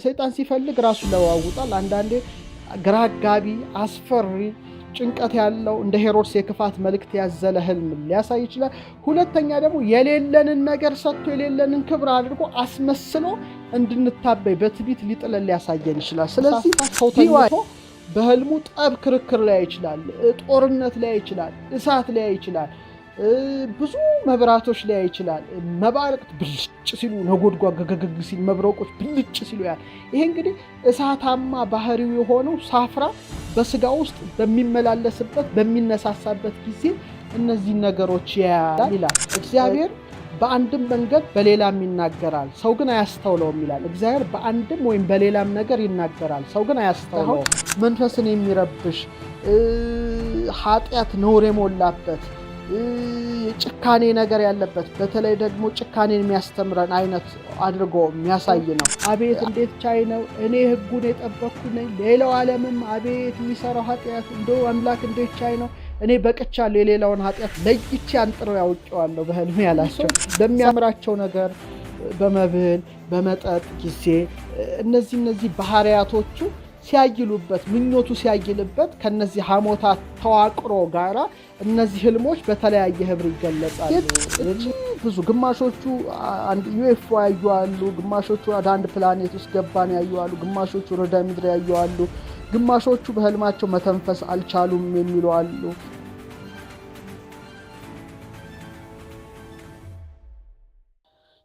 ሰይጣን ሲፈልግ ራሱ ለዋውጣል። አንዳንዴ ግራጋቢ አስፈሪ ጭንቀት ያለው እንደ ሄሮድስ የክፋት መልእክት ያዘለ ህልም ሊያሳይ ይችላል። ሁለተኛ ደግሞ የሌለንን ነገር ሰጥቶ የሌለንን ክብር አድርጎ አስመስሎ እንድንታበይ በትዕቢት ሊጥለን ሊያሳየን ይችላል። ስለዚህ ሰው ተኝቶ በህልሙ ጠብ ክርክር ላይ ይችላል፣ ጦርነት ላይ ይችላል፣ እሳት ላይ ይችላል፣ ብዙ መብራቶች ላይ ይችላል። መባረቅት ብልጭ ሲሉ ነጎድጓድ ገገግ ሲል መብረቆች ብልጭ ሲሉ ያል ይሄ እንግዲህ እሳታማ ባህሪው የሆነው ሳፍራ በስጋ ውስጥ በሚመላለስበት በሚነሳሳበት ጊዜ እነዚህ ነገሮች ያያል ይላል። እግዚአብሔር በአንድም መንገድ በሌላም ይናገራል፣ ሰው ግን አያስተውለውም ይላል። እግዚአብሔር በአንድም ወይም በሌላም ነገር ይናገራል፣ ሰው ግን አያስተውለውም። መንፈስን የሚረብሽ ኃጢአት ነውር የሞላበት ጭካኔ ነገር ያለበት በተለይ ደግሞ ጭካኔን የሚያስተምረን አይነት አድርጎ የሚያሳይ ነው። አቤት እንዴት ቻይ ነው፣ እኔ ህጉን የጠበቅኩ ነኝ፣ ሌላው ዓለምም አቤት የሚሰራው ኃጢአት እንደው አምላክ እንዴት ቻይ ነው፣ እኔ በቅቻለሁ፣ የሌላውን ኃጢአት ለይቼ አንጥሬ ያውቀዋለሁ በህልሜ ያላቸው። በሚያምራቸው ነገር በመብል በመጠጥ ጊዜ እነዚህ ባህሪያቶቹ ሲያይሉበት ምኞቱ ሲያይልበት ከነዚህ ሐሞታት ተዋቅሮ ጋራ እነዚህ ህልሞች በተለያየ ህብር ይገለጻሉ። ብዙ ግማሾቹ አንድ ዩኤፍኦ ያዩአሉ፣ ግማሾቹ ወደ አንድ ፕላኔት ውስጥ ገባን ያዩአሉ፣ ግማሾቹ ርዕደ ምድር ያዩአሉ፣ ግማሾቹ በህልማቸው መተንፈስ አልቻሉም የሚሉ አሉ።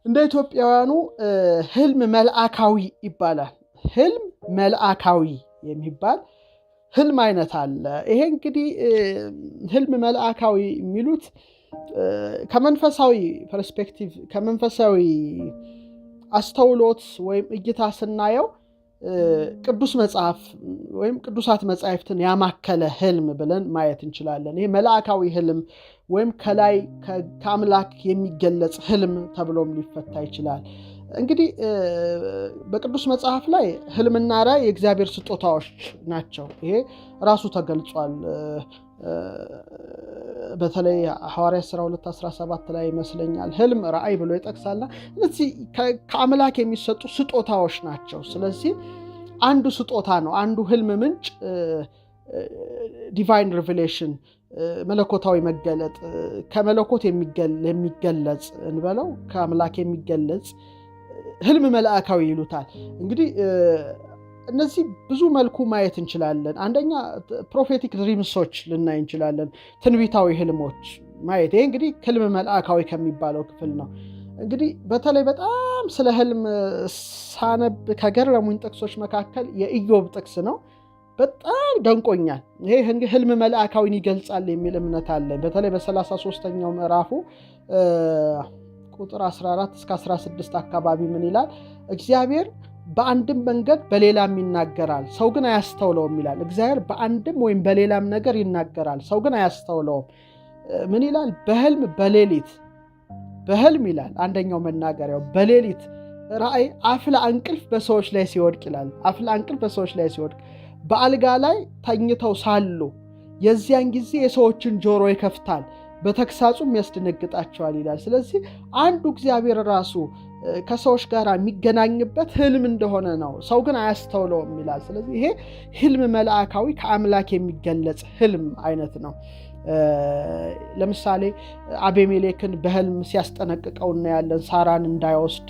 እንደ ኢትዮጵያውያኑ ህልም መልአካዊ ይባላል። ህልም መልአካዊ የሚባል ህልም አይነት አለ። ይሄ እንግዲህ ህልም መልአካዊ የሚሉት ከመንፈሳዊ ፐርስፔክቲቭ ከመንፈሳዊ አስተውሎት ወይም እይታ ስናየው ቅዱስ መጽሐፍ ወይም ቅዱሳት መጻሕፍትን ያማከለ ህልም ብለን ማየት እንችላለን። ይሄ መልአካዊ ህልም ወይም ከላይ ከአምላክ የሚገለጽ ህልም ተብሎም ሊፈታ ይችላል። እንግዲህ በቅዱስ መጽሐፍ ላይ ህልምና ራእይ የእግዚአብሔር ስጦታዎች ናቸው። ይሄ ራሱ ተገልጿል። በተለይ ሐዋርያት ሥራ 2:17 ላይ ይመስለኛል ህልም ራእይ ብሎ ይጠቅሳልና እነዚህ ከአምላክ የሚሰጡ ስጦታዎች ናቸው። ስለዚህ አንዱ ስጦታ ነው። አንዱ ህልም ምንጭ ዲቫይን ሪቨሌሽን መለኮታዊ መገለጥ ከመለኮት የሚገለጽ እንበለው ከአምላክ የሚገለጽ ህልም መልአካዊ ይሉታል። እንግዲህ እነዚህ ብዙ መልኩ ማየት እንችላለን። አንደኛ ፕሮፌቲክ ድሪምሶች ልናይ እንችላለን፣ ትንቢታዊ ህልሞች ማየት። ይሄ እንግዲህ ህልም መልአካዊ ከሚባለው ክፍል ነው። እንግዲህ በተለይ በጣም ስለ ህልም ሳነብ ከገረሙኝ ጥቅሶች መካከል የኢዮብ ጥቅስ ነው። በጣም ደንቆኛል። ይሄ ህልም መልአካዊን ይገልጻል የሚል እምነት አለኝ። በተለይ በ33ኛው ምዕራፉ ቁጥር 14 እስከ 16 አካባቢ ምን ይላል? እግዚአብሔር በአንድም መንገድ በሌላም ይናገራል፣ ሰው ግን አያስተውለውም ይላል። እግዚአብሔር በአንድም ወይም በሌላም ነገር ይናገራል፣ ሰው ግን አያስተውለውም። ምን ይላል? በህልም በሌሊት በህልም ይላል አንደኛው መናገሪያው በሌሊት ራእይ አፍላ እንቅልፍ በሰዎች ላይ ሲወድቅ ይላል። አፍላ እንቅልፍ በሰዎች ላይ ሲወድቅ በአልጋ ላይ ተኝተው ሳሉ የዚያን ጊዜ የሰዎችን ጆሮ ይከፍታል፣ በተግሳጹም ያስደነግጣቸዋል ይላል። ስለዚህ አንዱ እግዚአብሔር ራሱ ከሰዎች ጋር የሚገናኝበት ህልም እንደሆነ ነው፣ ሰው ግን አያስተውለውም ይላል። ስለዚህ ይሄ ህልም መልአካዊ ከአምላክ የሚገለጽ ህልም አይነት ነው። ለምሳሌ አቤሜሌክን በህልም ሲያስጠነቅቀው እናያለን፣ ሳራን እንዳይወስድ።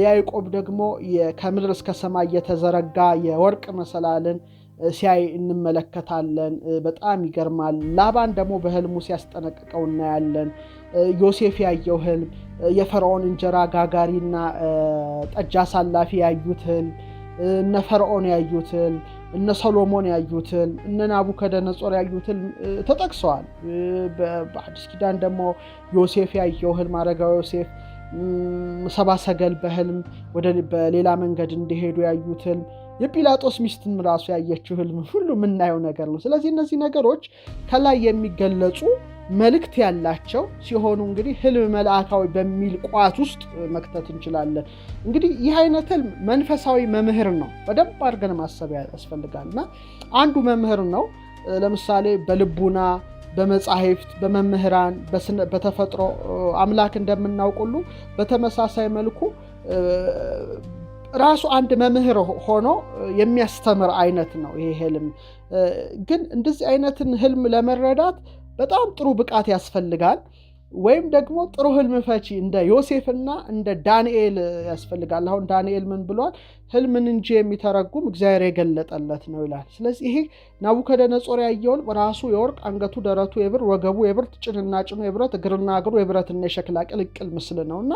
ያዕቆብ ደግሞ ከምድር እስከ ሰማይ የተዘረጋ የወርቅ መሰላልን ሲያይ እንመለከታለን። በጣም ይገርማል። ላባን ደግሞ በህልሙ ሲያስጠነቅቀው እናያለን። ዮሴፍ ያየው ህልም፣ የፈርዖን እንጀራ ጋጋሪና ጠጅ አሳላፊ ያዩት ህልም፣ እነ ፈርዖን ያዩት ህልም፣ እነ ሰሎሞን ያዩት ህልም፣ እነ ናቡከደነጾር ያዩት ህልም ተጠቅሰዋል። በአዲስ ኪዳን ደግሞ ዮሴፍ ያየው ህልም፣ አረጋዊ ዮሴፍ ሰባ ሰገል በህልም በሌላ መንገድ እንደሄዱ ያዩት ህልም፣ የጲላጦስ ሚስትም ራሱ ያየችው ህልም ሁሉ የምናየው ነገር ነው። ስለዚህ እነዚህ ነገሮች ከላይ የሚገለጹ መልእክት ያላቸው ሲሆኑ እንግዲህ ህልም መልአካዊ በሚል ቋት ውስጥ መክተት እንችላለን። እንግዲህ ይህ አይነት ህልም መንፈሳዊ መምህር ነው፣ በደንብ አድርገን ማሰብ ያስፈልጋል። እና አንዱ መምህር ነው። ለምሳሌ በልቡና በመጻሕፍት በመምህራን በተፈጥሮ አምላክ እንደምናውቅ ሁሉ በተመሳሳይ መልኩ ራሱ አንድ መምህር ሆኖ የሚያስተምር አይነት ነው ይሄ ህልም። ግን እንደዚህ አይነትን ህልም ለመረዳት በጣም ጥሩ ብቃት ያስፈልጋል። ወይም ደግሞ ጥሩ ህልም ፈቺ እንደ ዮሴፍና እንደ ዳንኤል ያስፈልጋል። አሁን ዳንኤል ምን ብሏል? ህልምን እንጂ የሚተረጉም እግዚአብሔር የገለጠለት ነው ይላል። ስለዚህ ይሄ ናቡከደነጾር ያየውን ራሱ የወርቅ አንገቱ ደረቱ የብር ወገቡ የብር ጭንና ጭኑ የብረት እግርና እግሩ የብረትና የሸክላ ቅልቅል ምስል ነውና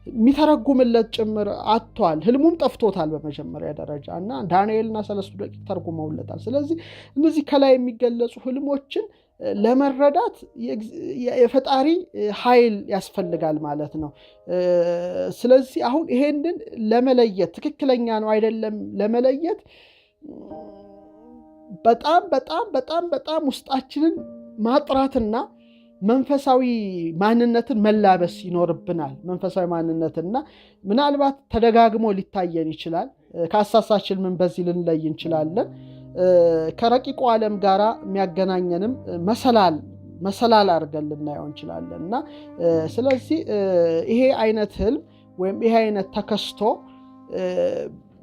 የሚተረጉምለት ጭምር አጥቷል። ህልሙም ጠፍቶታል በመጀመሪያ ደረጃ እና ዳንኤልና 3 ደቂቅ ተርጉመውለታል። ስለዚህ እነዚህ ከላይ የሚገለጹ ህልሞችን ለመረዳት የፈጣሪ ኃይል ያስፈልጋል ማለት ነው። ስለዚህ አሁን ይሄንን ለመለየት ትክክለኛ ነው አይደለም ለመለየት በጣም በጣም በጣም በጣም ውስጣችንን ማጥራትና መንፈሳዊ ማንነትን መላበስ ይኖርብናል። መንፈሳዊ ማንነትና ምናልባት ተደጋግሞ ሊታየን ይችላል። ከአሳሳችን ምን በዚህ ልንለይ እንችላለን። ከረቂቁ ዓለም ጋራ የሚያገናኘንም መሰላል አድርገን ልናየው እንችላለን እና ስለዚህ ይሄ አይነት ህልም ወይም ይሄ አይነት ተከስቶ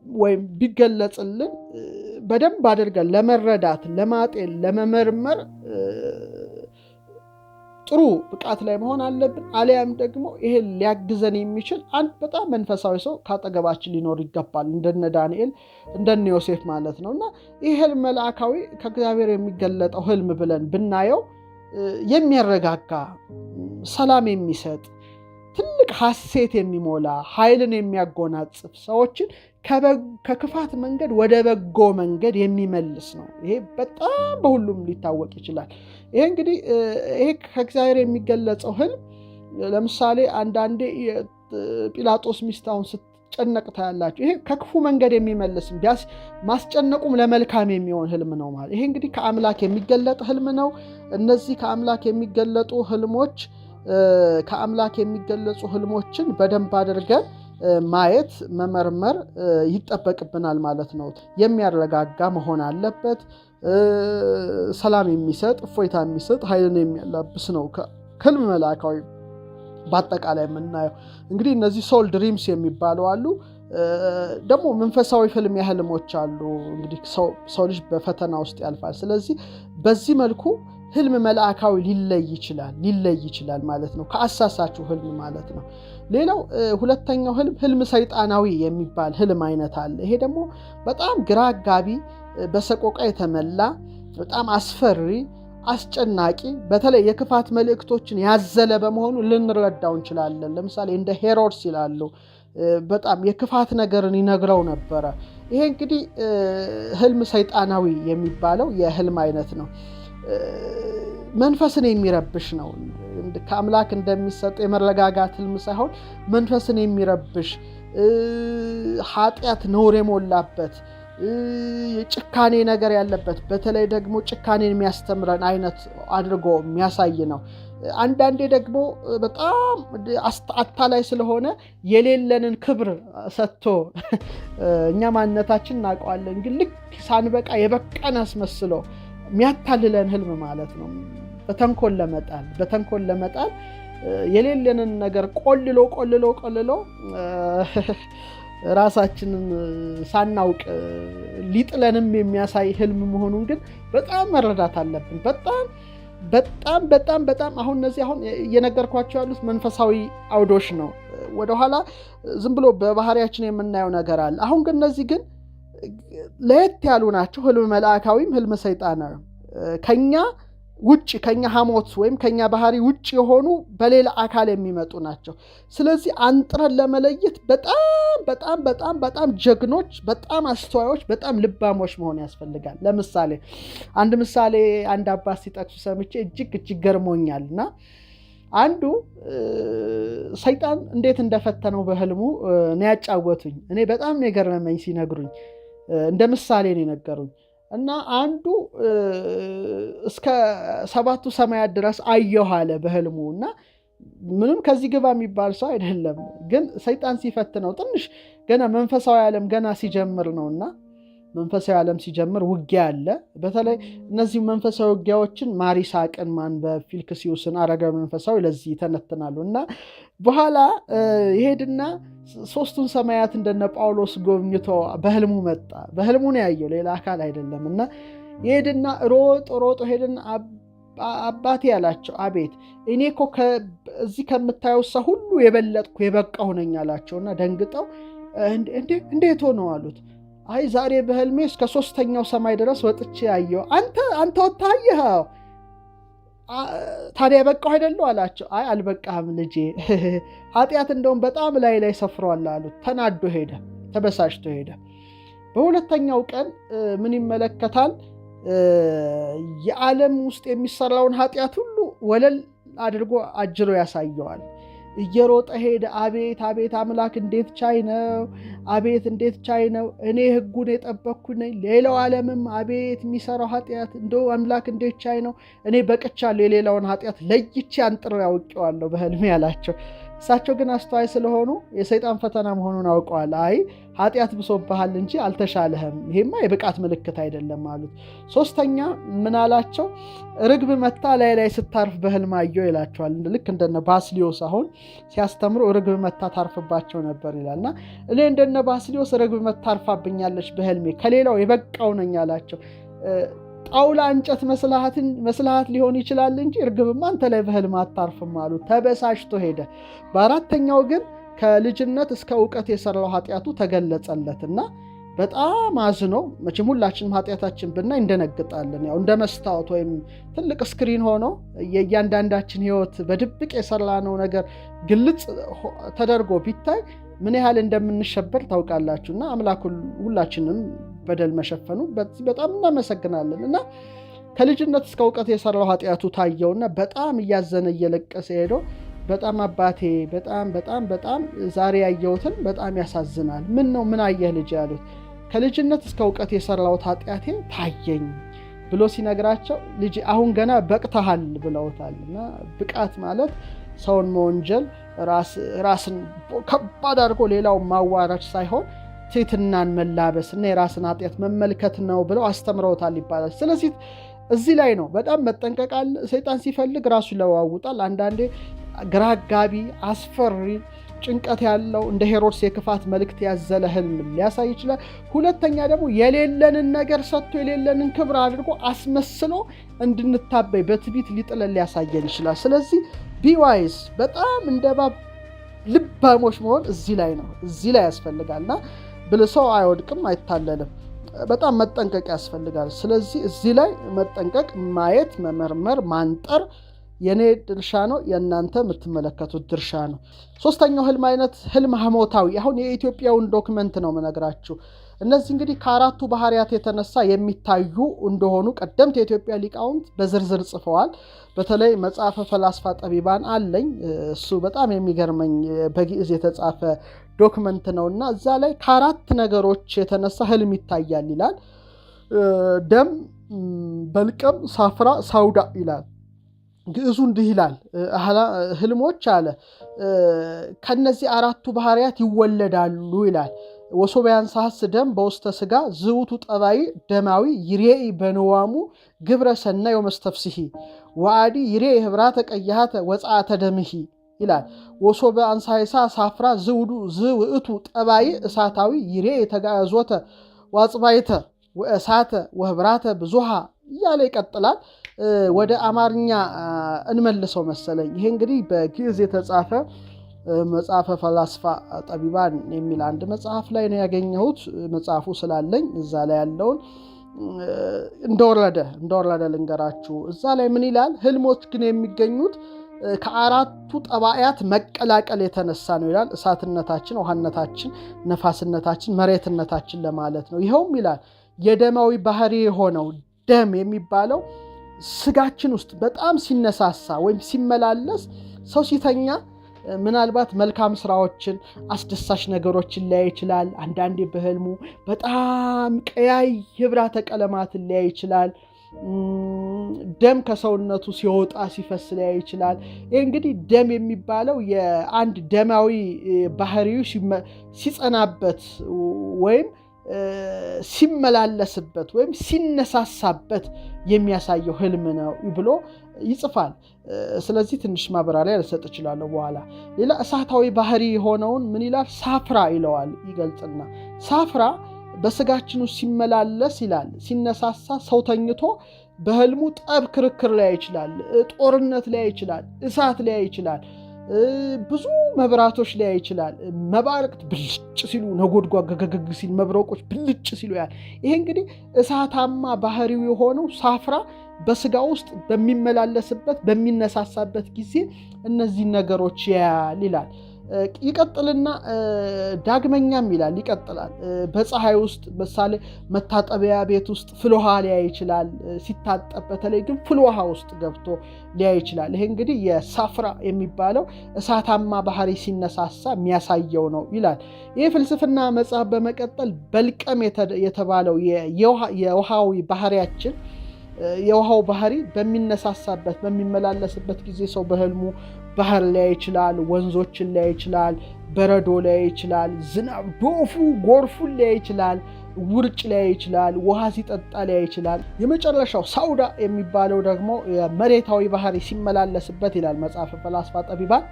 ወይም ቢገለጽልን በደንብ አድርገን ለመረዳት፣ ለማጤን፣ ለመመርመር ጥሩ ብቃት ላይ መሆን አለብን። አሊያም ደግሞ ይሄን ሊያግዘን የሚችል አንድ በጣም መንፈሳዊ ሰው ካጠገባችን ሊኖር ይገባል። እንደነ ዳንኤል እንደነ ዮሴፍ ማለት ነውና ይሄ ህልም መልአካዊ ከእግዚአብሔር የሚገለጠው ህልም ብለን ብናየው የሚያረጋጋ፣ ሰላም የሚሰጥ፣ ትልቅ ሐሴት የሚሞላ፣ ኃይልን የሚያጎናጽፍ፣ ሰዎችን ከክፋት መንገድ ወደ በጎ መንገድ የሚመልስ ነው። ይሄ በጣም በሁሉም ሊታወቅ ይችላል። ይሄ እንግዲህ ይሄ ከእግዚአብሔር የሚገለጸው ህልም ለምሳሌ አንዳንዴ ጲላጦስ ሚስት አሁን ስትጨነቅ ታያላችሁ። ይሄ ከክፉ መንገድ የሚመልስ ቢያስ ማስጨነቁም ለመልካም የሚሆን ህልም ነው ማለት። ይሄ እንግዲህ ከአምላክ የሚገለጥ ህልም ነው። እነዚህ ከአምላክ የሚገለጡ ህልሞች ከአምላክ የሚገለጹ ህልሞችን በደንብ አድርገን ማየት መመርመር ይጠበቅብናል ማለት ነው። የሚያረጋጋ መሆን አለበት። ሰላም የሚሰጥ፣ እፎይታ የሚሰጥ፣ ኃይልን የሚያላብስ ነው ከህልም መልአካዊ በአጠቃላይ የምናየው። እንግዲህ እነዚህ ሶል ድሪምስ የሚባሉ አሉ። ደግሞ መንፈሳዊ ህልም ህልሞች አሉ። እንግዲህ ሰው ልጅ በፈተና ውስጥ ያልፋል። ስለዚህ በዚህ መልኩ ህልም መልአካዊ ሊለይ ይችላል ማለት ነው፣ ከአሳሳችሁ ህልም ማለት ነው። ሌላው ሁለተኛው ህልም ሰይጣናዊ የሚባል ህልም አይነት አለ። ይሄ ደግሞ በጣም ግራ አጋቢ፣ በሰቆቃ የተመላ፣ በጣም አስፈሪ፣ አስጨናቂ፣ በተለይ የክፋት መልእክቶችን ያዘለ በመሆኑ ልንረዳው እንችላለን። ለምሳሌ እንደ ሄሮድስ ይላሉ በጣም የክፋት ነገርን ይነግረው ነበረ። ይሄ እንግዲህ ህልም ሰይጣናዊ የሚባለው የህልም አይነት ነው። መንፈስን የሚረብሽ ነው። ከአምላክ እንደሚሰጥ የመረጋጋት ህልም ሳይሆን መንፈስን የሚረብሽ ኃጢአት ነውር የሞላበት የጭካኔ ነገር ያለበት፣ በተለይ ደግሞ ጭካኔን የሚያስተምረን አይነት አድርጎ የሚያሳይ ነው። አንዳንዴ ደግሞ በጣም አታላይ ስለሆነ የሌለንን ክብር ሰጥቶ እኛ ማንነታችን እናውቀዋለን፣ ግን ልክ ሳንበቃ የበቃን አስመስሎ የሚያታልለን ህልም ማለት ነው። በተንኮል ለመጣል የሌለንን ነገር ቆልሎ ራሳችንን ሳናውቅ ሊጥለንም የሚያሳይ ህልም መሆኑን ግን በጣም መረዳት አለብን። በጣም አሁን እነዚህ አሁን እየነገርኳቸው ያሉት መንፈሳዊ አውዶች ነው። ወደኋላ ዝም ብሎ በባህሪያችን የምናየው ነገር አለ። አሁን ግን እነዚህ ግን ለየት ያሉ ናቸው። ህልም መልአካዊም ህልም ሰይጣናዊ ከኛ ውጭ ከኛ ሐሞት ወይም ከኛ ባህሪ ውጭ የሆኑ በሌላ አካል የሚመጡ ናቸው። ስለዚህ አንጥረን ለመለየት በጣም ጀግኖች፣ በጣም አስተዋዮች፣ በጣም ልባሞች መሆን ያስፈልጋል። ለምሳሌ አንድ አባት ሲጠቅሱ ሰምቼ እጅግ ገርሞኛልና አንዱ ሰይጣን እንዴት እንደፈተነው በህልሙ ነው ያጫወቱኝ። እኔ በጣም ነው የገረመኝ ሲነግሩኝ፣ እንደ ምሳሌ ነው የነገሩኝ። እና አንዱ እስከ 7ቱ ሰማያት ድረስ አየሁ አለ በህልሙ። እና ምንም ከዚህ ግባ የሚባል ሰው አይደለም፣ ግን ሰይጣን ሲፈትነው ትንሽ ገና መንፈሳዊ ዓለም ገና ሲጀምር ነውና መንፈሳዊ ዓለም ሲጀምር ውጊያ አለ። በተለይ እነዚህ መንፈሳዊ ውጊያዎችን ማሪሳቅን ማንበብ፣ ፊልክስዩስን፣ አረጋዊ መንፈሳዊ ለዚህ ይተነትናሉ። እና በኋላ ይሄድና ሶስቱን ሰማያት እንደነ ጳውሎስ ጎብኝቶ በህልሙ መጣ። በህልሙ ነው ያየው፣ ሌላ አካል አይደለም። እና ይሄድና ሮጦ ሄድና አባቴ ያላቸው፣ አቤት እኔ እኮ እዚህ ከምታየው ሰው ሁሉ የበለጥኩ የበቃሁ ነኝ አላቸውና ደንግጠው እንዴት ሆነው አሉት። አይ ዛሬ በህልሜ እስከ 3ኛው ሰማይ ድረስ ወጥቼ ያየው። አንተ ወጣየኸው ታዲያ የበቃሁ አይደለሁ አላቸው። አይ አልበቃህም ልጄ፣ ኃጢአት እንደውም በጣም ላይ ሰፍሯል አሉት። ተናዶ ሄደ፣ ተበሳጭቶ ሄደ። በሁለተኛው ቀን ምን ይመለከታል? የዓለም ውስጥ የሚሰራውን ኃጢአት ሁሉ ወለል አድርጎ አጅሮ ያሳየዋል። እየሮጠ ሄደ። አቤት አምላክ እንዴት ቻይ ነው! አቤት እንዴት ቻይ ነው! እኔ ህጉን የጠበቅኩ ነኝ። ሌላው ዓለምም አቤት የሚሰራው ኃጢአት እንደው አምላክ እንዴት ቻይ ነው! እኔ በቅቻለሁ፣ የሌላውን ኃጢአት ለይቼ አንጥሬ አውቄዋለሁ በህልሜ ያላቸው። እሳቸው ግን አስተዋይ ስለሆኑ የሰይጣን ፈተና መሆኑን አውቀዋል። አይ ኃጢአት ብሶብሃል እንጂ አልተሻለህም፣ ይሄማ የብቃት ምልክት አይደለም አሉት። ሶስተኛ ምን አላቸው? ርግብ መታ ላይ ስታርፍ በህልም አየሁ ይላቸዋል። ልክ እንደነ ባስሊዮስ አሁን ሲያስተምሩ ርግብ መታ ታርፍባቸው ነበር ይላልና እኔ እንደነ ባስሊዮስ ርግብ መታ ታርፋብኛለች በህልሜ፣ ከሌላው የበቃው ነኝ አላቸው። ጣውላ እንጨት መስላሃት ሊሆን ይችላል እንጂ እርግብማ አንተ ላይ በህልም አታርፍም አሉ። ተበሳጭቶ ሄደ። በአራተኛው ግን ከልጅነት እስከ እውቀት የሰራው ኃጢአቱ ተገለጸለትና በጣም አዝኖ፣ መቼም ሁላችንም ኃጢአታችን ብናይ እንደነግጣለን። ያው እንደ መስታወት ወይም ትልቅ ስክሪን ሆኖ የእያንዳንዳችን ህይወት በድብቅ የሰራነው ነገር ግልጽ ተደርጎ ቢታይ ምን ያህል እንደምንሸበር ታውቃላችሁና አምላክ ሁላችንም በደል መሸፈኑ በጣም እናመሰግናለን። እና ከልጅነት እስከ እውቀት የሰራው ኃጢአቱ ታየውና በጣም እያዘነ እየለቀሰ ሄዶ በጣም አባቴ በጣም ዛሬ ያየሁትን በጣም ያሳዝናል። ምን አየህ ልጅ ያሉት። ከልጅነት እስከ እውቀት የሰራሁት ኃጢአቴ ታየኝ ብሎ ሲነግራቸው ልጅ አሁን ገና በቅተሃል ብለውታልና ብቃት ማለት ሰውን መወንጀል፣ ራስን ከባድ አድርጎ ሌላው ማዋረድ ሳይሆን ትሕትናን መላበስ እና የራስን ኃጢአት መመልከት ነው ብለው አስተምረውታል ይባላል። ስለዚህ እዚህ ላይ ነው በጣም መጠንቀቅ አለ። ሰይጣን ሲፈልግ ራሱ ይለዋውጣል። አንዳንዴ ግራ አጋቢ፣ አስፈሪ፣ ጭንቀት ያለው እንደ ሄሮድስ የክፋት መልእክት ያዘለ ህልም ሊያሳይ ይችላል። ሁለተኛ ደግሞ የሌለንን ነገር ሰጥቶ የሌለንን ክብር አድርጎ አስመስሎ እንድንታበይ በትዕቢት ሊጥለን ሊያሳየን ይችላል። ስለዚህ ቢዋይስ በጣም እንደ እባብ ልባሞች መሆን እዚህ ላይ ነው፣ እዚህ ላይ ያስፈልጋልና ብልህ ሰው አይወድቅም፣ አይታለልም። በጣም መጠንቀቅ ያስፈልጋል። ስለዚህ እዚህ ላይ መጠንቀቅ፣ ማየት፣ መመርመር፣ ማንጠር የኔ ድርሻ ነው፣ የእናንተ የምትመለከቱት ድርሻ ነው። ሶስተኛው ህልም አይነት ህልም ሐሞታዊ። አሁን የኢትዮጵያውን ዶክመንት ነው የምነግራችሁ። እነዚህ እንግዲህ ከአራቱ ባህሪያት የተነሳ የሚታዩ እንደሆኑ ቀደምት የኢትዮጵያ ሊቃውንት በዝርዝር ጽፈዋል። በተለይ መጽሐፈ ፈላስፋ ጠቢባን አለኝ። እሱ በጣም የሚገርመኝ በግዕዝ የተጻፈ ዶክመንት ነውና እዛ ላይ ከአራት ነገሮች የተነሳ ህልም ይታያል ይላል። ደም፣ በልቀም፣ ሳፍራ፣ ሳውዳ ይላል። ግዕዙ እንዲህ ይላል። ህልሞች አለ ከነዚህ አራቱ ባህሪያት ይወለዳሉ ይላል። ወሶበያን ሳህስ ደም በውስተ ስጋ ዝውቱ ጠባይ ደማዊ ይሬኢ በንዋሙ ግብረ ሰናይ ወመስተፍስሒ ወአዲ ይሬኢ ህብራተ ቀያሃተ ወጻአተ ደምሂ ይላል። ወሶበ አንሳይሳ ሳፍራ ዝውእቱ ጠባይ እሳታዊ ይሬኢ ተጋዞተ ዋጽባይተ ወእሳተ ወህብራተ ብዙሃ እያለ ይቀጥላል። ወደ አማርኛ እንመልሰው መሰለኝ። ይሄ እንግዲህ በግዕዝ የተጻፈ መጽሐፈ ፈላስፋ ጠቢባን የሚል አንድ መጽሐፍ ላይ ነው ያገኘሁት። መጽሐፉ ስላለኝ እዛ ላይ ያለውን እንደወረደ ልንገራችሁ። እዛ ላይ ምን ይላል? ህልሞች ግን የሚገኙት ከአራቱ ጠባያት መቀላቀል የተነሳ ነው ይላል። እሳትነታችን፣ ውሃነታችን፣ ነፋስነታችን፣ መሬትነታችን ለማለት ነው። ይኸውም ይላል የደማዊ ባህሪ የሆነው ደም የሚባለው ስጋችን ውስጥ በጣም ሲነሳሳ ወይም ሲመላለስ ሰው ሲተኛ ምናልባት መልካም ስራዎችን፣ አስደሳች ነገሮችን ሊያይ ይችላል። አንዳንዴ በህልሙ በጣም ቀያይ ህብራተ ቀለማትን ሊያይ ይችላል። ደም ከሰውነቱ ሲወጣ ሲፈስ ሊያይ ይችላል። ይህ እንግዲህ ደም የሚባለው የአንድ ደማዊ ባህሪው ሲጸናበት ወይም ሲመላለስበት ወይም ሲነሳሳበት የሚያሳየው ህልም ነው ብሎ ይጽፋል። ስለዚህ ትንሽ ማብራሪያ ልሰጥ እችላለሁ በኋላ። ሌላ እሳታዊ ባህሪ የሆነውን ምን ይላል? ሳፍራ ይለዋል ይገልጽና ሳፍራ በስጋችን ውስጥ ሲመላለስ ይላል ሲነሳሳ ሰው ተኝቶ በህልሙ ጠብ ክርክር ላይ ይችላል፣ ጦርነት ላይ ይችላል፣ እሳት ላይ ይችላል፣ ብዙ መብራቶች ላይ ይችላል። መባረቅት ብልጭ ሲሉ ነጎድጓድ ገገግ ሲል መብረቆች ብልጭ ሲሉ ያል። ይሄ እንግዲህ እሳታማ ባህሪው የሆነው ሳፍራ በስጋ ውስጥ በሚመላለስበት በሚነሳሳበት ጊዜ እነዚህ ነገሮች ያያል ይላል። ይቀጥልና ዳግመኛም ይላል ይቀጥላል። በፀሐይ ውስጥ ምሳሌ መታጠቢያ ቤት ውስጥ ፍልውሃ ሊያይ ይችላል። ሲታጠብ በተለይ ግን ፍልውሃ ውስጥ ገብቶ ሊያይ ይችላል። ይሄ እንግዲህ የሳፍራ የሚባለው እሳታማ ባህሪ ሲነሳሳ የሚያሳየው ነው ይላል። ይህ ፍልስፍና መጽሐፍ በመቀጠል በልቀም የተባለው የውሃዊ ባህሪያችን የውሃው ባህሪ በሚነሳሳበት በሚመላለስበት ጊዜ ሰው በህልሙ ባህር ላይ ይችላል፣ ወንዞችን ላይ ይችላል፣ በረዶ ላይ ይችላል፣ ዝናብ ዶፉ ጎርፉን ላይ ይችላል፣ ውርጭ ላይ ይችላል፣ ውሃ ሲጠጣ ላይ ይችላል። የመጨረሻው ሳውዳ የሚባለው ደግሞ የመሬታዊ ባህሪ ሲመላለስበት ይላል መጽሐፈ ፈላስፋ ጠቢባን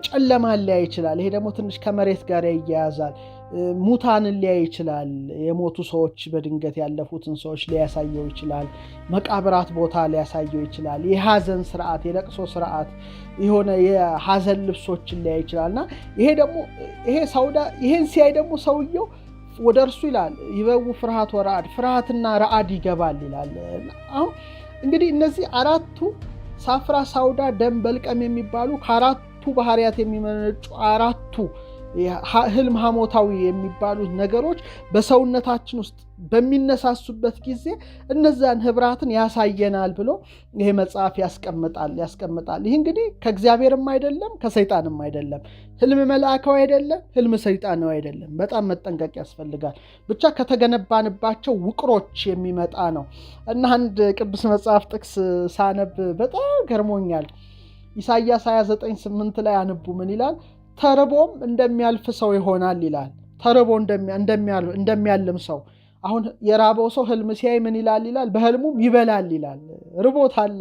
ጨለማ ላይ ይችላል። ይሄ ደግሞ ትንሽ ከመሬት ጋር ይያያዛል። ሙታንን ሊያይ ይችላል። የሞቱ ሰዎች በድንገት ያለፉትን ሰዎች ሊያሳየው ይችላል። መቃብራት ቦታ ሊያሳየው ይችላል። የሐዘን ስርዓት፣ የለቅሶ ስርዓት የሆነ የሐዘን ልብሶችን ሊያይ ይችላልና ይሄ ሳውዳ ይሄን ሲያይ ደግሞ ሰውየው ወደ እርሱ ይላል ይበው ፍርሃት ወራድ ፍርሃትና ረአድ ይገባል ይላል። አሁን እንግዲህ እነዚህ አራቱ ሳፍራ፣ ሳውዳ፣ ደም፣ በልቀም የሚባሉ ከአራቱ ባህሪያት የሚመነጩ አራቱ ህልም ሐሞታዊ የሚባሉት ነገሮች በሰውነታችን ውስጥ በሚነሳሱበት ጊዜ እነዛን ህብራትን ያሳየናል ብሎ ይሄ መጽሐፍ ያስቀምጣል። ይህ እንግዲህ ከእግዚአብሔርም አይደለም ከሰይጣንም አይደለም። ህልም መልአካዊ አይደለም፣ ህልም ሰይጣናዊ አይደለም። በጣም መጠንቀቅ ያስፈልጋል። ብቻ ከተገነባንባቸው ውቅሮች የሚመጣ ነው እና አንድ ቅዱስ መጽሐፍ ጥቅስ ሳነብ በጣም ገርሞኛል። ኢሳይያስ 29:8 ላይ አንቡ ምን ይላል? ተርቦም እንደሚያልፍ ሰው ይሆናል ይላል። ተርቦ እንደሚያልም ሰው። አሁን የራበው ሰው ህልም ሲያይ ምን ይላል? በህልሙም ይበላል ይላል። ርቦታል።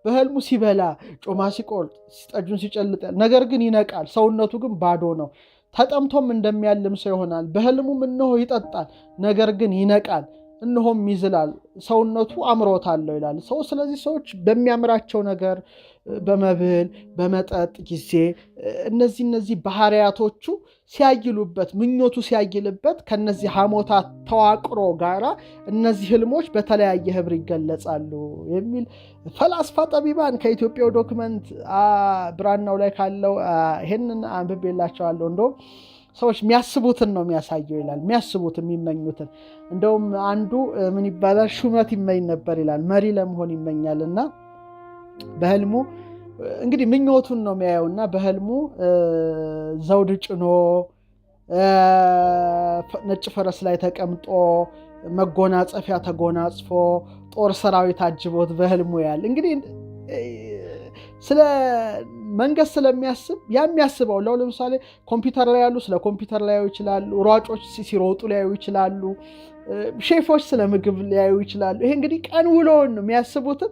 በህልሙ ሲበላ ጮማ ሲቆርጥ ጠጁን ሲጨልጥ፣ ነገር ግን ይነቃል። ሰውነቱ ግን ባዶ ነው። ተጠምቶም እንደሚያልም ሰው ይሆናል። በህልሙም እነሆ ይጠጣል፣ ነገር ግን ይነቃል፣ እነሆም ይዝላል፣ ሰውነቱ አምሮታል ይላል። ስለዚህ ሰዎች በሚያምራቸው ነገር በመብል በመጠጥ ጊዜ እነዚህ ባህሪያቶቹ ሲያይሉበት ምኞቱ ሲያይልበት ከነዚህ ሐሞታት ተዋቅሮ ጋራ እነዚህ ህልሞች በተለያየ ህብር ይገለጻሉ የሚል ፈላስፋ ጠቢባን ከኢትዮጵያው ዶክመንት ብራናው ላይ ካለው ይሄንን አንብቤላቸዋለሁ። እንደውም ሰዎች የሚያስቡትን ነው የሚያሳየው ይላል። የሚያስቡት የሚመኙትን። እንደውም አንዱ ምን ይባላል? ሹመት ይመኝ ነበር ይላል። መሪ ለመሆን ይመኛልና በህልሙ እንግዲህ ምኞቱን ነው የሚያየውና በህልሙ ዘውድ ጭኖ ነጭ ፈረስ ላይ ተቀምጦ መጎናጸፊያ ተጎናጽፎ ጦር ሰራዊት አጅቦት በህልሙ ያል። እንግዲህ ስለ መንግስት ስለሚያስብ የሚያስበው ለምሳሌ ኮምፒውተር ላይ ያሉ ስለ ኮምፒውተር ሊያዩ ይችላሉ። ሯጮች ሲሮጡ ሊያዩ ይችላሉ። ሼፎች ስለ ምግብ ሊያዩ ይችላሉ። ይሄ እንግዲህ ቀን ውሎውን ነው የሚያስቡትን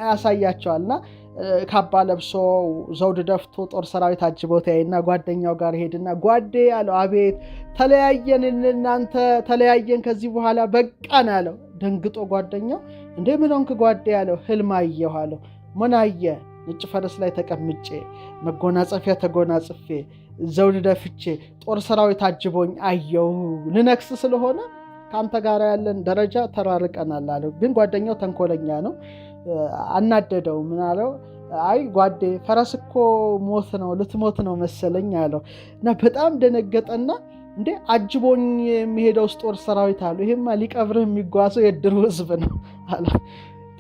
ያሳያቸዋልና ካባ ለብሶ ዘውድ ደፍቶ ጦር ሰራዊት አጅቦት ያይና ጓደኛው ጋር ሄድና ጓዴ ያለው አቤት ተለያየን፣ እናንተ ተለያየን ከዚህ በኋላ በቃን አለው። ደንግጦ ጓደኛው እንዴ ምን ሆንክ ጓዴ ያለው። ህልም አየሁ አለው። ምን አየ? ነጭ ፈረስ ላይ ተቀምጬ መጎናጸፊያ ተጎናጽፌ ዘውድ ደፍቼ ጦር ሰራዊት አጅቦኝ አየሁ። ልነክስ ስለሆነ ከአንተ ጋር ያለን ደረጃ ተራርቀናል አለው። ግን ጓደኛው ተንኮለኛ ነው። አናደደው። ምን አለው? አይ ጓዴ ፈረስ እኮ ሞት ነው ልትሞት ነው መሰለኝ አለው። እና በጣም ደነገጠና እንዴ አጅቦኝ የሚሄደው ጦር ሰራዊት አሉ። ይሄማ ሊቀብርህ የሚጓዘው የድሩ ህዝብ ነው አለ።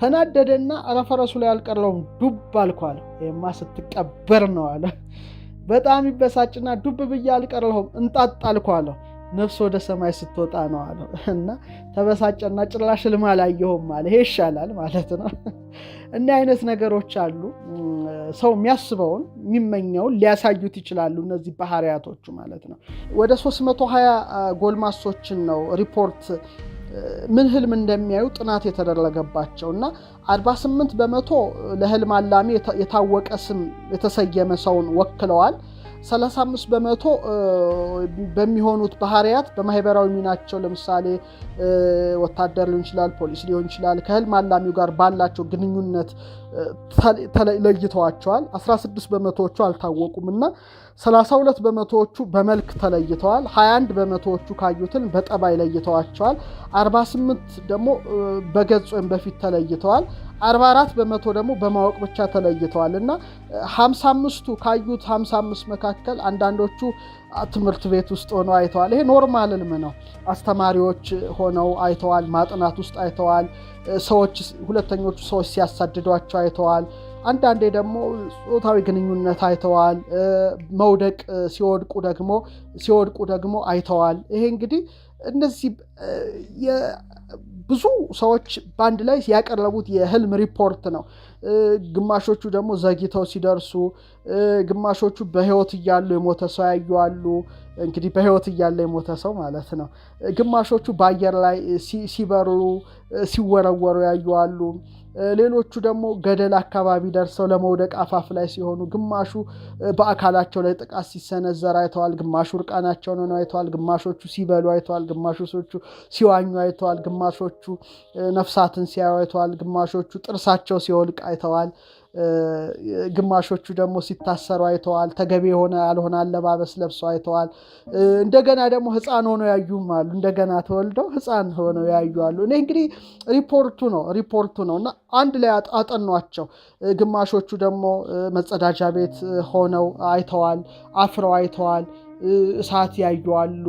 ተናደደና ፈረሱ ላይ አልቀረውም ዱብ አልኳለ። ይሄማ ስትቀበር ነው አለ። በጣም ይበሳጭና ዱብ ብዬ አልቀረውም እንጣጥ አልኳለሁ። ነፍስ ወደ ሰማይ ስትወጣ ነው አለው እና ተበሳጨና ጭራሽ ህልም አላየሁም አለ። ይሄ ይሻላል ማለት ነው። እና አይነት ነገሮች አሉ። ሰው የሚያስበውን የሚመኘውን ሊያሳዩት ይችላሉ እነዚህ ባህሪያቶቹ ማለት ነው። ወደ 320 ጎልማሶችን ነው ሪፖርት ምን ህልም እንደሚያዩ ጥናት የተደረገባቸው እና 48% ለህልም አላሚ የታወቀ ስም የተሰየመ ሰውን ወክለዋል። 35% በሚሆኑት ባህሪያት በማህበራዊ ሚናቸው ለምሳሌ ወታደር ሊሆን ይችላል፣ ፖሊስ ሊሆን ይችላል፣ ከህልም አላሚው ጋር ባላቸው ግንኙነት ለይተዋቸዋል። 16%ዎቹ አልታወቁም እና 32%ዎቹ በመልክ ተለይተዋል። 21%ዎቹ ካዩትን በጠባይ ለይተዋቸዋል። 48 ደግሞ በገጽ ወይም በፊት ተለይተዋል። 44% ደግሞ በማወቅ ብቻ ተለይተዋል እና 55ቱ ካዩት 55 መካከል አንዳንዶቹ ትምህርት ቤት ውስጥ ሆነው አይተዋል። ይሄ ኖርማል ህልም ነው። አስተማሪዎች ሆነው አይተዋል። ማጥናት ውስጥ አይተዋል። ሁለተኞቹ ሰዎች ሲያሳድዷቸው አይተዋል። አንዳንዴ ደግሞ ጾታዊ ግንኙነት አይተዋል። መውደቅ ሲወድቁ ደግሞ አይተዋል። ይሄ እንግዲህ እነዚህ ብዙ ሰዎች በአንድ ላይ ያቀረቡት የህልም ሪፖርት ነው። ግማሾቹ ደግሞ ዘግይተው ሲደርሱ፣ ግማሾቹ በህይወት እያሉ የሞተ ሰው ያዩ አሉ። እንግዲህ በህይወት እያለ የሞተ ሰው ማለት ነው። ግማሾቹ በአየር ላይ ሲበሩ ሲወረወሩ ያዩ አሉ። ሌሎቹ ደግሞ ገደል አካባቢ ደርሰው ለመውደቅ አፋፍ ላይ ሲሆኑ፣ ግማሹ በአካላቸው ላይ ጥቃት ሲሰነዘር አይተዋል። ግማሹ እርቃናቸውን ሆነው አይተዋል። ግማሾቹ ሲበሉ አይተዋል። ግማሾቹ ሲዋኙ አይተዋል። ግማሾቹ ነፍሳትን ሲያዩ አይተዋል። ግማሾቹ ጥርሳቸው ሲወልቅ አይተዋል። ግማሾቹ ደግሞ ሲታሰሩ አይተዋል። ተገቢ የሆነ ያልሆነ አለባበስ ለብሰው አይተዋል። እንደገና ደግሞ ህፃን ሆነው ያዩም አሉ። እንደገና ተወልደው ህፃን ሆነው ያዩ አሉ። እኔ እንግዲህ ሪፖርቱ ነው እና አንድ ላይ አጠኗቸው። ግማሾቹ ደግሞ መጸዳጃ ቤት ሆነው አይተዋል። አፍረው አይተዋል። እሳት ያዩ አሉ።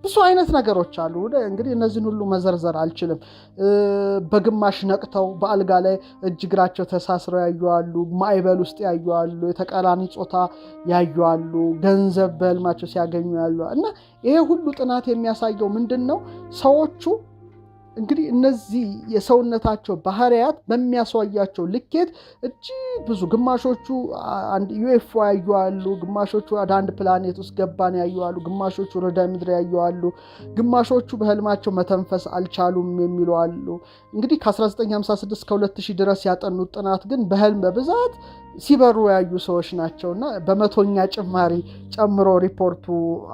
ብዙ አይነት ነገሮች አሉ። እንግዲህ እነዚህን ሁሉ መዘርዘር አልችልም። በግማሽ ነቅተው በአልጋ ላይ እጅ እግራቸው ተሳስረው ያዩ አሉ። ማዕበል ውስጥ ያዩ አሉ። የተቃራኒ ጾታ ያዩ አሉ። ገንዘብ በህልማቸው ሲያገኙ ያሉ እና ይሄ ሁሉ ጥናት የሚያሳየው ምንድን ነው? ሰዎቹ እንግዲህ እነዚህ የሰውነታቸው ባህሪያት በሚያሳያቸው ልኬት እጅግ ብዙ፣ ግማሾቹ ዩኤፍኦ ያዩ አሉ። ግማሾቹ ወደ አንድ ፕላኔት ውስጥ ገባን ያዩ አሉ። ግማሾቹ ርዕደ ምድር ያዩ አሉ። ግማሾቹ በህልማቸው መተንፈስ አልቻሉም የሚሉ አሉ። እንግዲህ ከ1956 እስከ 2000 ድረስ ያጠኑት ጥናት ግን በህልም በብዛት ሲበሩ ያዩ ሰዎች ናቸውና በመቶኛ ጭማሪ ጨምሮ ሪፖርቱ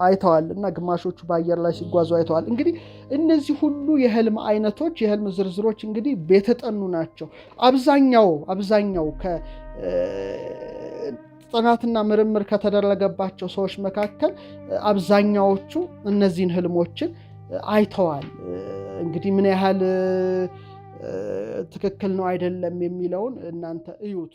አይተዋል እና ግማሾቹ በአየር ላይ ሲጓዙ አይተዋል። እንግዲህ እነዚህ ሁሉ የህልም አይነቶች፣ የህልም ዝርዝሮች እንግዲህ የተጠኑ ናቸው። አብዛኛው ጥናትና ምርምር ከተደረገባቸው ሰዎች መካከል አብዛኛዎቹ እነዚህን ህልሞችን አይተዋል። እንግዲህ ምን ያህል ትክክል ነው አይደለም የሚለውን እናንተ እዩት።